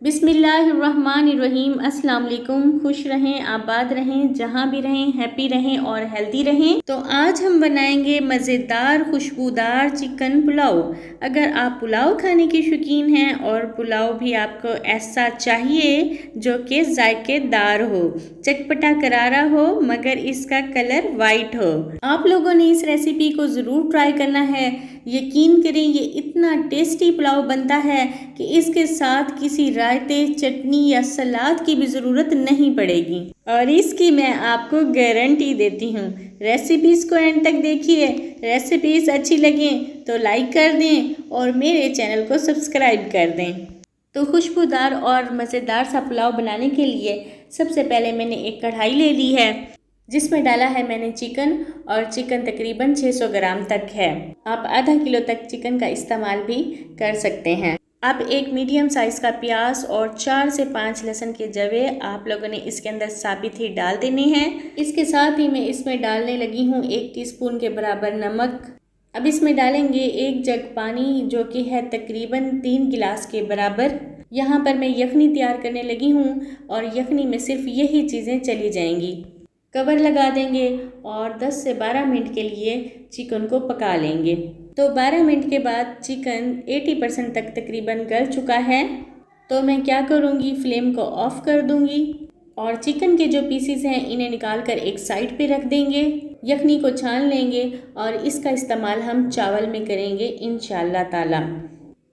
बिस्मिल्लाहिर्रहमानिर्रहीम। अस्सलाम वालेकुम। खुश रहें, आबाद रहें, जहाँ भी रहें हैप्पी रहें और हेल्दी रहें। तो आज हम बनाएंगे मज़ेदार खुशबूदार चिकन पुलाव। अगर आप पुलाव खाने के शौकीन हैं और पुलाव भी आपको ऐसा चाहिए जो कि जायकेदार हो, चटपटा करारा हो मगर इसका कलर वाइट हो, आप लोगों ने इस रेसिपी को ज़रूर ट्राई करना है। यकीन करें ये इतना टेस्टी पुलाव बनता है कि इसके साथ किसी रायते, चटनी या सलाद की भी ज़रूरत नहीं पड़ेगी और इसकी मैं आपको गारंटी देती हूँ। रेसिपीज़ को एंड तक देखिए। रेसिपीज़ अच्छी लगें तो लाइक कर दें और मेरे चैनल को सब्सक्राइब कर दें। तो खुशबूदार और मज़ेदार सा पुलाव बनाने के लिए सबसे पहले मैंने एक कढ़ाई ले ली है जिसमें डाला है मैंने चिकन, और चिकन तकरीबन 600 ग्राम तक है। आप आधा किलो तक चिकन का इस्तेमाल भी कर सकते हैं। अब एक मीडियम साइज़ का प्याज और 4 से 5 लहसुन के जवे आप लोगों ने इसके अंदर साबित ही डाल देने हैं। इसके साथ ही मैं इसमें डालने लगी हूँ 1 टीस्पून के बराबर नमक। अब इसमें डालेंगे 1 जग पानी जो कि है तकरीबन 3 गिलास के बराबर। यहाँ पर मैं यखनी तैयार करने लगी हूँ और यखनी में सिर्फ यही चीज़ें चली जाएंगी। कवर लगा देंगे और 10 से 12 मिनट के लिए चिकन को पका लेंगे। तो 12 मिनट के बाद चिकन 80% तक तकरीबन गल चुका है। तो मैं क्या करूँगी, फ्लेम को ऑफ कर दूँगी और चिकन के जो पीसीस हैं इन्हें निकाल कर एक साइड पे रख देंगे। यखनी को छान लेंगे और इसका इस्तेमाल हम चावल में करेंगे इंशाअल्लाह ताला।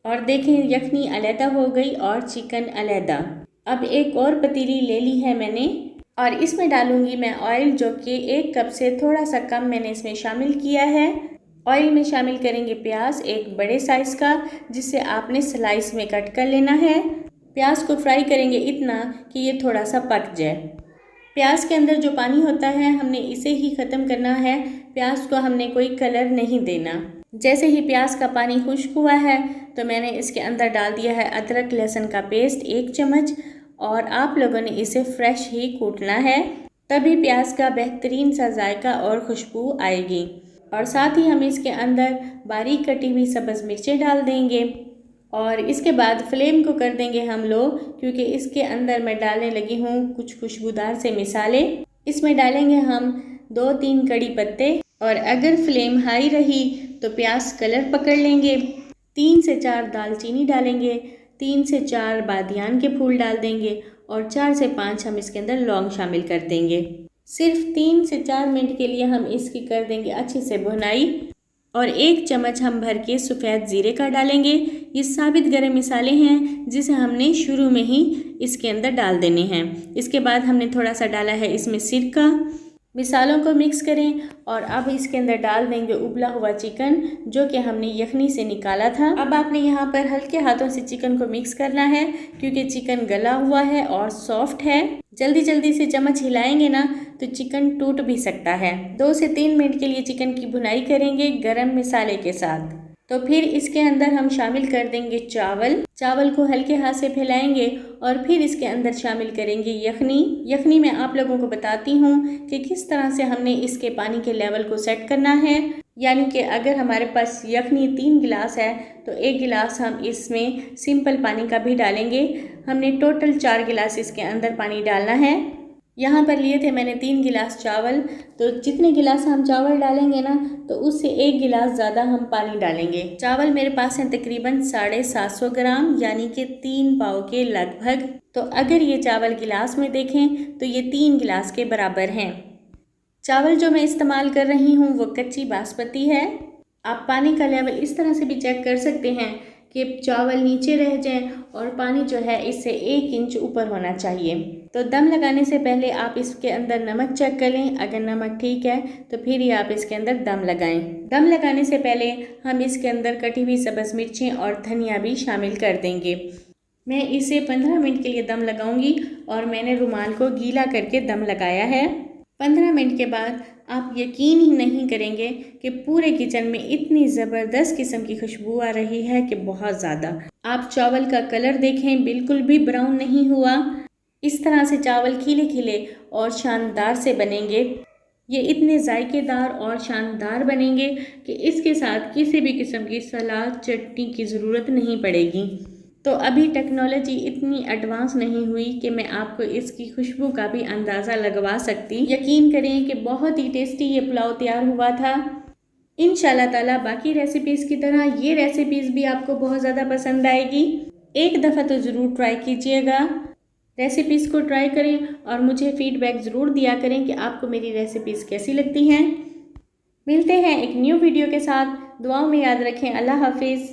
और देखें यखनी अलहदा हो गई और चिकन अलहदा। अब एक और पतीली ले ली है मैंने और इसमें डालूंगी मैं ऑयल जो कि 1 कप से थोड़ा सा कम मैंने इसमें शामिल किया है। ऑयल में शामिल करेंगे प्याज एक बड़े साइज़ का जिसे आपने स्लाइस में कट कर लेना है। प्याज को फ्राई करेंगे इतना कि ये थोड़ा सा पक जाए। प्याज के अंदर जो पानी होता है हमने इसे ही ख़त्म करना है। प्याज को हमने कोई कलर नहीं देना। जैसे ही प्याज का पानी खुश्क हुआ है तो मैंने इसके अंदर डाल दिया है अदरक लहसुन का पेस्ट 1 चम्मच और आप लोगों ने इसे फ्रेश ही कूटना है, तभी प्याज का बेहतरीन सा जायका और खुशबू आएगी। और साथ ही हम इसके अंदर बारीक कटी हुई सब्ज़ मिर्चें डाल देंगे और इसके बाद फ्लेम को कर देंगे हम लो, क्योंकि इसके अंदर मैं डालने लगी हूँ कुछ खुशबूदार से मिसाले। इसमें डालेंगे हम 2-3 कड़ी पत्ते और अगर फ्लेम हाई रही तो प्याज कलर पकड़ लेंगे। 3 से 4 दालचीनी डालेंगे, 3 से 4 बादियान के फूल डाल देंगे और 4 से 5 हम इसके अंदर लौंग शामिल कर देंगे। सिर्फ 3 से 4 मिनट के लिए हम इसकी कर देंगे अच्छे से भुनाई और 1 चम्मच हम भर के सफ़ेद ज़ीरे का डालेंगे। ये साबित गरम मसाले हैं जिसे हमने शुरू में ही इसके अंदर डाल देने हैं। इसके बाद हमने थोड़ा सा डाला है इसमें सिरका। मिसालों को मिक्स करें और अब इसके अंदर डाल देंगे उबला हुआ चिकन जो कि हमने यखनी से निकाला था। अब आपने यहाँ पर हल्के हाथों से चिकन को मिक्स करना है क्योंकि चिकन गला हुआ है और सॉफ्ट है। जल्दी जल्दी से चम्मच हिलाएंगे ना तो चिकन टूट भी सकता है। 2 से 3 मिनट के लिए चिकन की भुनाई करेंगे गरम मसाले के साथ। तो फिर इसके अंदर हम शामिल कर देंगे चावल को हल्के हाथ से फैलाएंगे और फिर इसके अंदर शामिल करेंगे यखनी मैं आप लोगों को बताती हूँ कि किस तरह से हमने इसके पानी के लेवल को सेट करना है। यानी कि अगर हमारे पास यखनी 3 गिलास है तो 1 गिलास हम इसमें सिंपल पानी का भी डालेंगे। हमने टोटल 4 गिलास इसके अंदर पानी डालना है। यहाँ पर लिए थे मैंने 3 गिलास चावल, तो जितने गिलास हम चावल डालेंगे ना तो उससे 1 गिलास ज़्यादा हम पानी डालेंगे। चावल मेरे पास हैं तकरीबन 750 ग्राम यानी कि 3 पाव के लगभग। तो अगर ये चावल गिलास में देखें तो ये 3 गिलास के बराबर हैं। चावल जो मैं इस्तेमाल कर रही हूँ वो कच्ची बासमती है। आप पानी का लेवल इस तरह से भी चेक कर सकते हैं कि चावल नीचे रह जाएं और पानी जो है इससे 1 इंच ऊपर होना चाहिए। तो दम लगाने से पहले आप इसके अंदर नमक चेक कर लें। अगर नमक ठीक है तो फिर ही आप इसके अंदर दम लगाएं। दम लगाने से पहले हम इसके अंदर कटी हुई सब्ज़ मिर्चें और धनिया भी शामिल कर देंगे। मैं इसे 15 मिनट के लिए दम लगाऊंगी और मैंने रुमाल को गीला करके दम लगाया है। 15 मिनट के बाद आप यकीन ही नहीं करेंगे कि पूरे किचन में इतनी ज़बरदस्त किस्म की खुशबू आ रही है कि बहुत ज़्यादा। आप चावल का कलर देखें, बिल्कुल भी ब्राउन नहीं हुआ। इस तरह से चावल खिले खिले और शानदार से बनेंगे। ये इतने जायकेदार और शानदार बनेंगे कि इसके साथ किसी भी किस्म की सलाद चटनी की ज़रूरत नहीं पड़ेगी। तो अभी टेक्नोलॉजी इतनी एडवांस नहीं हुई कि मैं आपको इसकी खुशबू का भी अंदाज़ा लगवा सकती। यकीन करें कि बहुत ही टेस्टी ये पुलाव तैयार हुआ था। इंशाल्लाह ताला बाकी रेसिपीज़ की तरह ये रेसिपीज़ भी आपको बहुत ज़्यादा पसंद आएगी। एक दफ़ा तो ज़रूर ट्राई कीजिएगा, रेसिपीज़ को ट्राई करें और मुझे फ़ीडबैक ज़रूर दिया करें कि आपको मेरी रेसिपीज़ कैसी लगती हैं। मिलते हैं एक न्यू वीडियो के साथ। दुआओं में याद रखें। अल्लाह हाफिज़।